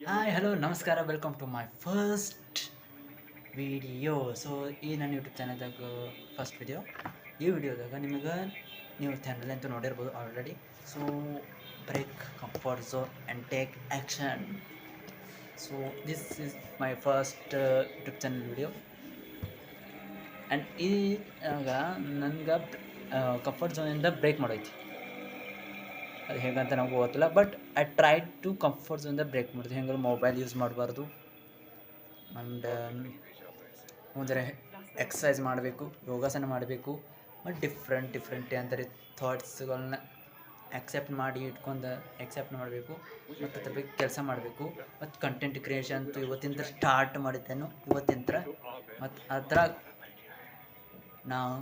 Hi hello ನಮಸ್ಕಾರ welcome to my first video. So ಈ ನನ್ನ ಯೂಟ್ಯೂಬ್ ಚಾನಲ್ದಾಗ ಫಸ್ಟ್ ವಿಡಿಯೋ. ಈ ವಿಡಿಯೋದಾಗ ನಿಮಗೆ ನೀವು ಥ್ಯಾಂಡಲ್ ಅಂತೂ ನೋಡಿರ್ಬೋದು already. So break comfort zone and take action. So this is my first YouTube channel video and ಈಗ ನನಗೆ ಕಂಫರ್ಟ್ ಝೋನಿಂದ ಬ್ರೇಕ್ ಮಾಡೈತಿ. ಅದು ಹೇಗಂತ ನಮಗೂ ಗೊತ್ತಿಲ್ಲ, but I try to comfort ಝೋನಿಂದ ಬ್ರೇಕ್ ಮಾಡ್ತೀವಿ. ಹೆಂಗೆ ಮೊಬೈಲ್ ಯೂಸ್ ಮಾಡಬಾರ್ದು ಆ್ಯಂಡ್ ಒಂಥರ ಎಕ್ಸಸೈಸ್ ಮಾಡಬೇಕು, ಯೋಗಾಸನ ಮಾಡಬೇಕು, ಮತ್ತು ಡಿಫ್ರೆಂಟ್ ಅಂತಾರೆ ಥಾಟ್ಸ್ಗಳನ್ನ ಆಕ್ಸೆಪ್ಟ್ ಮಾಡಿ ಇಟ್ಕೊಂಡು ಆಕ್ಸೆಪ್ಟ್ ಮಾಡಬೇಕು ಮತ್ತು ಅದ್ರ ಬಗ್ಗೆ ಕೆಲಸ ಮಾಡಬೇಕು. ಮತ್ತು ಕಂಟೆಂಟ್ ಕ್ರಿಯೇಷನ್ ಅಂತೂ ಇವತ್ತಿಂದ ಸ್ಟಾರ್ಟ್ ಮಾಡಿದ್ದೇನು ಇವತ್ತಿಂದ. ಮತ್ತು ಅದ್ರಾಗ ನಾವು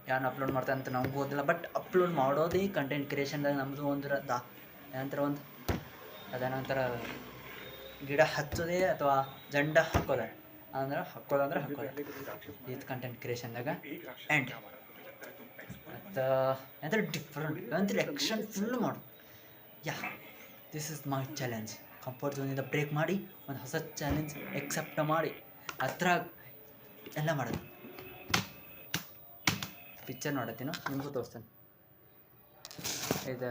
ಯಾನ್ ಅಪ್ಲೋಡ್ ಮಾಡ್ತಾರೆ ಅಂತ ನಮಗೂ ಗೊತ್ತಿಲ್ಲ, ಬಟ್ ಅಪ್ಲೋಡ್ ಮಾಡೋದೇ ಕಂಟೆಂಟ್ ಕ್ರಿಯೇಷನ್ದಾಗ ನಮ್ಮದು ಏನಂತಾರೆ ಅದೇನಂತರ ಗಿಡ ಹಚ್ಚೋದೇ ಅಥವಾ ಜಂಡ ಹಾಕೋದೆ ಹಾಕೋದಂದ್ರೆ ಇದು ಕಂಟೆಂಟ್ ಕ್ರಿಯೇಷನ್ದಾಗ. ಆ್ಯಂಡ್ ಮತ್ತು ಅಂದರೆ ಡಿಫ್ರೆಂಟ್ ಅಂದರೆ ಆ್ಯಕ್ಷನ್ ಫುಲ್ ಮಾಡು. This is my challenge. Comfort ಝೋನಿಂದ ಬ್ರೇಕ್ ಮಾಡಿ ಒಂದು ಹೊಸ ಚಾಲೆಂಜ್ ಎಕ್ಸೆಪ್ಟ್ ಮಾಡಿ ಅದ್ರಾಗ ಎಲ್ಲ ಮಾಡೋದು. ಪಿಕ್ಚರ್ ನೋಡತ್ತೀನೋ ನಿಮಗೂ ತೋರಿಸ್ತೇನೆ. ಇದು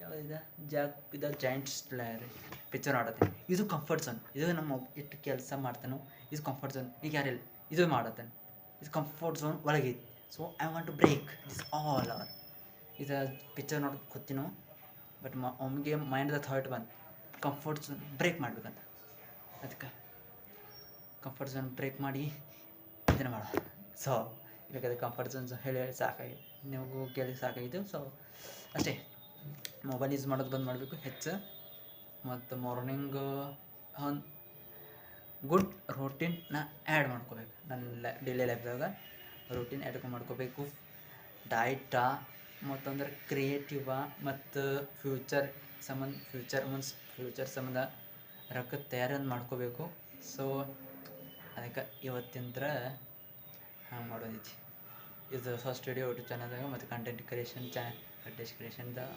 ಯಾವುದಿದೆ ಜಾಯಿಂಟ್ ಸ್ಲೇಯರ್ ಪಿಕ್ಚರ್ ನೋಡತ್ತೇನೆ. ಇದು ಕಂಫರ್ಟ್ ಝೋನ್. ಇದು ನಮ್ಮ ಎಷ್ಟು ಕೆಲಸ ಮಾಡ್ತಾನೋ ಇದು ಕಂಫರ್ಟ್ ಝೋನ್. ಈಗ ಯಾರಿಲ್ಲ ಇದು ಮಾಡತ್ತೇನೆ. ಇದು ಕಂಫರ್ಟ್ ಝೋನ್ ಒಳಗೆ. So I want to break this all our. ಇದು ಪಿಕ್ಚರ್ ನೋಡೋದು ಗೊತ್ತಿನೋ, ಬಟ್ ಒಮ್ಮೆಗೆ ಮೈಂಡ್ದ ಥಾಟ್ ಬಂದು ಕಂಫರ್ಟ್ ಝೋನ್ ಬ್ರೇಕ್ ಮಾಡ್ಬೇಕಂತ. ಅದಕ್ಕೆ ಕಂಫರ್ಟ್ ಝೋನ್ ಬ್ರೇಕ್ ಮಾಡಿ ಇದನ್ನು ಮಾಡೋದು. ಸೊ ಬೇಕಾದ್ರೆ ಕಂಫರ್ಟ್ ಝೋನ್ ಹೇಳಿ ಸಾಕಾಗಿ ನಿಮಗೂ ಕೇಳಿ ಸಾಕಾಗಿತ್ತು. ಸೊ ಅಷ್ಟೇ, ಮೊಬೈಲ್ ಯೂಸ್ ಮಾಡೋದು ಬಂದು ಮಾಡಬೇಕು ಹೆಚ್ಚು. ಮತ್ತು ಮಾರ್ನಿಂಗ್ ಒಂದು ಗುಡ್ ರೂಟೀನ್ನ ಆ್ಯಡ್ ಮಾಡ್ಕೋಬೇಕು. ನನ್ನ ಡೈಲಿ ಲೈಫ್ದಾಗ ರೂಟೀನ್ ಆ್ಯಡ್ ಮಾಡ್ಕೋಬೇಕು. ಡಯಟಾ ಮತ್ತಂದ್ರೆ ಕ್ರಿಯೇಟಿವ ಮತ್ತು ಫ್ಯೂಚರ್ ಸಂಬಂಧ ರೊಕ್ಕ ತಯಾರನ್ನು ಮಾಡ್ಕೋಬೇಕು. ಸೊ ಅದಕ್ಕೆ ಇವತ್ತಿಂದ ಹಂಗೆ ಮಾಡೋದೈತಿ. ಇದು ಫಸ್ಟ್ ವಿಡಿಯೋ ಯೂಟ್ಯೂಬ್ ಚಾನಲ್ದಾಗ ಮತ್ತು ಕಂಟೆಂಟ್ ಕ್ರಿಯೇಷನ್ದ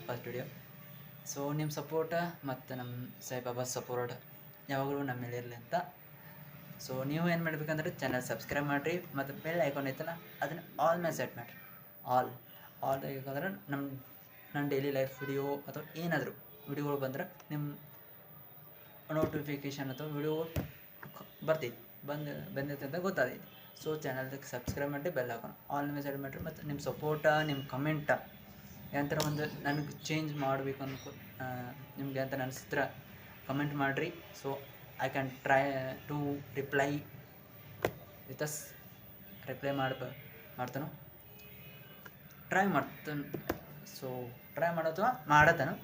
ಫಸ್ಟ್ ವಿಡಿಯೋ. ಸೊ ನಿಮ್ಮ ಸಪೋರ್ಟ ಮತ್ತು ನಮ್ಮ ಸಾಯಿಬಾಬಾ ಸಪೋರ್ಟ್ ಯಾವಾಗಲೂ ನಮ್ಮ ಮೇಲೆ ಇರಲಿ ಅಂತ. ಸೊ ನೀವು ಏನು ಮಾಡಬೇಕಂದ್ರೆ ಚಾನಲ್ ಸಬ್ಸ್ಕ್ರೈಬ್ ಮಾಡಿರಿ ಮತ್ತು ಬೆಲ್ ಐಕಾನ್ ಐತಲ್ಲ ಅದನ್ನು ಆಲ್ ಮೇಲೆ ಸೆಟ್ ಮಾಡಿರಿ. ಆಲ್ ಯಾಕಂದ್ರೆ ನನ್ನ ಡೈಲಿ ಲೈಫ್ ವಿಡಿಯೋ ಅಥವಾ ಏನಾದರೂ ವಿಡಿಯೋಗಳು ಬಂದ್ರೆ ನಿಮ್ಮ ನೋಟಿಫಿಕೇಷನ್ ಅಥವಾ ವಿಡಿಯೋ ಬಂದೈತೆ ಅಂತ ಗೊತ್ತಾಗೈತಿ. ಸೊ ಚಾನಲ್ಗೆ ಸಬ್ಸ್ಕ್ರೈಬ್ ಮಾಡಿ ಬೆಲ್ ಹಾಕೋಣ ಆಲ್ ಮೇಲೆ ಸೆಟ್ ಮಾಡಿರಿ. ಮತ್ತು ನಿಮ್ಮ ಸಪೋರ್ಟ ನಿಮ್ಮ ಕಮೆಂಟ ಏನಂತಾರೆ ಒಂದು ನನಗೆ ಚೇಂಜ್ ಮಾಡಬೇಕು ನಿಮಗೆ ಅಂತ ಅನಿಸಿದ್ರೆ ಕಮೆಂಟ್ ಮಾಡಿರಿ. So I can try to reply ಮಾಡ್ತಾನು ಟ್ರೈ ಮಾಡ್ತಾನೆ. ಸೊ ಟ್ರೈ ಮಾಡೋದು ಮಾಡತ್ತಾನು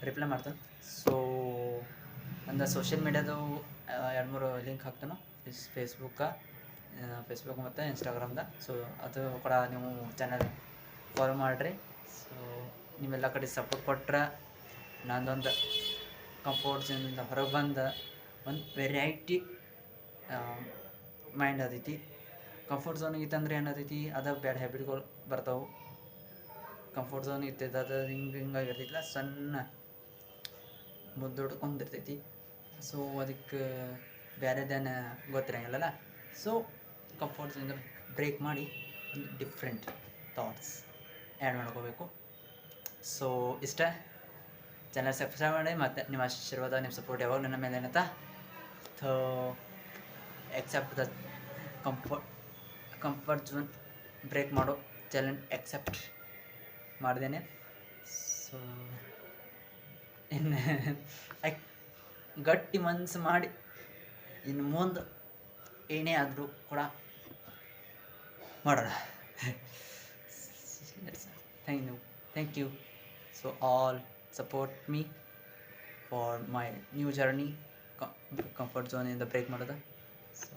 ರಿಪ್ಲೈ ಮಾಡ್ತಾನೆ. ಸೊ ಒಂದು ಸೋಷಿಯಲ್ ಮೀಡ್ಯಾದು 2-3 ಲಿಂಕ್ ಹಾಕ್ತಾನು, ಫೇಸ್ಬುಕ್ ಮತ್ತು ಇನ್ಸ್ಟಾಗ್ರಾಮ್ದ. ಸೊ ಅದು ಕೂಡ ನೀವು ಚಾನಲ್ ಫಾಲೋ ಮಾಡಿರಿ. ಸೊ ನೀವೆಲ್ಲ ಕಡೆ ಸಪೋರ್ಟ್ ಕೊಟ್ರೆ ನಂದೊಂದು ಕಂಫರ್ಟ್ ಝೋನಿಂದ ಹೊರಗೆ ಬಂದು ಒಂದು ವೆರೈಟಿ ಮೈಂಡ್ ಆದೈತಿ. ಕಂಫರ್ಟ್ ಝೋನ್ ಇತ್ತಂದ್ರೆ ಏನಾದೈತಿ, ಅದು ಬ್ಯಾಡ್ ಹ್ಯಾಬಿಟ್ಗಳು ಬರ್ತಾವೆ. ಕಂಫರ್ಟ್ ಝೋನ್ ಇರ್ತೈತೆ ಅದು ಹಿಂಗಾಗಿರ್ತೈತಿಲ್ಲ, ಸಣ್ಣ ಮುದ್ದೊಡ್ಕೊಂಡಿರ್ತೈತಿ. ಸೊ ಅದಕ್ಕೆ ಬೇರೆದೇನು ಗೊತ್ತಿರಂಗಿಲ್ಲಲ್ಲ. ಸೊ ಕಂಫರ್ಟ್ ಝೋನಿಂದ ಬ್ರೇಕ್ ಮಾಡಿ ಒಂದು ಡಿಫ್ರೆಂಟ್ ಥಾಟ್ಸ್ ಆ್ಯಡ್ ಮಾಡ್ಕೋಬೇಕು. ಸೊ ಇಷ್ಟ. ಚಾನಲ್ ಸಬ್ಸ್ಕ್ರೈಬ್ ಮಾಡಿ ಮತ್ತು ನಿಮ್ಮ ಆಶೀರ್ವಾದ ನಿಮ್ಮ ಸಪೋರ್ಟ್ ಯಾವಾಗ ನನ್ನ ಮೇಲೆ ಏನತ್ತ. So accept the comfort zone break ಮಾಡೋ ಚಾಲೆಂಜ್ ಎಕ್ಸೆಪ್ಟ್ ಮಾಡ್ದೇನೆ. ಸೊ ಇನ್ನು ಗಟ್ಟಿ ಮನಸ್ಸು ಮಾಡಿ ಇನ್ನು ಮುಂದೆ ಏನೇ ಆದರೂ ಕೂಡ ಮಾಡೋಣ. Thank you. So all support me for my new journey comfort ಝೋನಿಂದ ಬ್ರೇಕ್ ಮಾಡೋದು. ಸೊ